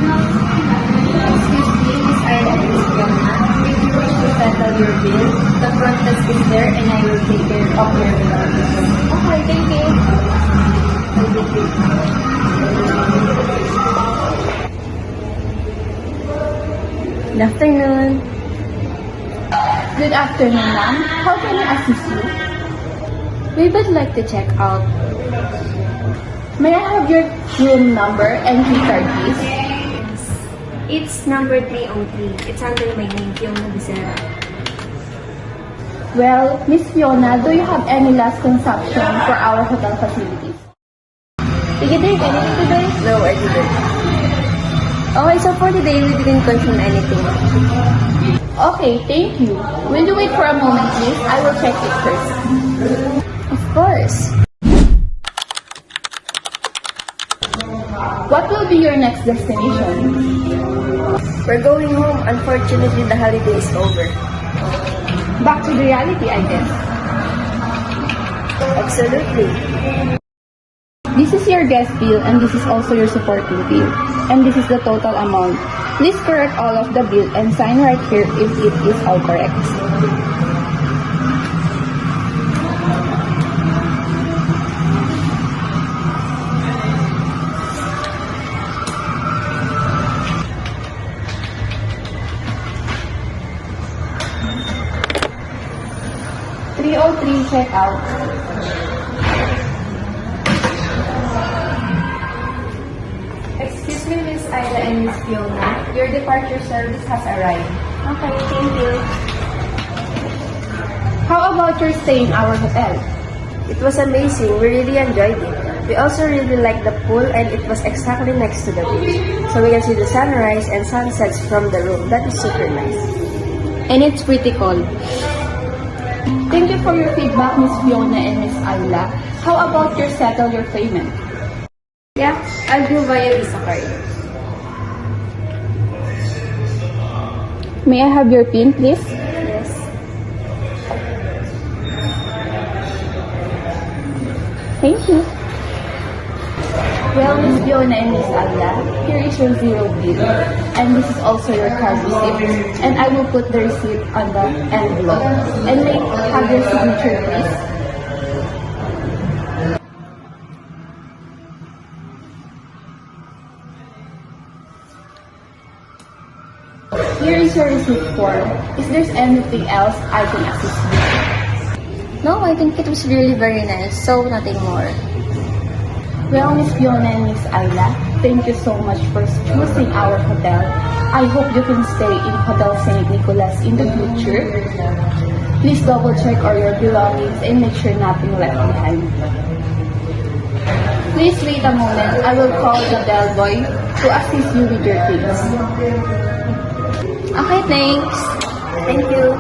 Excuse me, Miss Ira and Miss Fiona. If you wish to settle your bill, the front desk is there and I will take care of your belongings. Okay, thank you. Good afternoon. Good afternoon, ma'am. How can I assist you? We would like to check out. May I have your room number and key card, please? It's number 303. It's under my name, Fiona Becerra. Well, Miss Fiona, do you have any last consumption for our hotel facilities? Did you drink anything today? No, I didn't. Okay, so for today, we didn't consume anything. Okay, thank you. Will you wait for a moment, please? I will check it first. Of course. What will be your next destination? We're going home. Unfortunately, the holiday is over. Back to the reality, I guess. Absolutely. This is your guest bill and this is also your supporting bill. And this is the total amount. Please correct all of the bill and sign right here if it is all correct. Check out. Excuse me, Miss Ida and Miss Fiona. Your departure service has arrived. Okay, thank you. How about your stay in our hotel? It was amazing. We really enjoyed it. We also really liked the pool and it was exactly next to the beach. So we can see the sunrise and sunsets from the room. That is super nice. And it's pretty cold. Thank you for your feedback, Miss Fiona and Miss Ayla. How about your settle your payment? Yeah, I'll do via Visa card. May I have your PIN, please? Yes. Thank you. Well, Miss Fiona and Miss Ayla, here is your zero bill. And this is also your card receipt. And I will put the receipt on the envelope. And may I have your signature, please? Here is your receipt form. Is there anything else I can assist you? No, I think it was really very nice. So, nothing more. Well, Miss Fiona and Miss Ayla, thank you so much for choosing our hotel. I hope you can stay in Hotel St. Nicholas in the future. Please double check all your belongings and make sure nothing left behind. Please wait a moment. I will call the bellboy to assist you with your things. Okay, thanks. Thank you.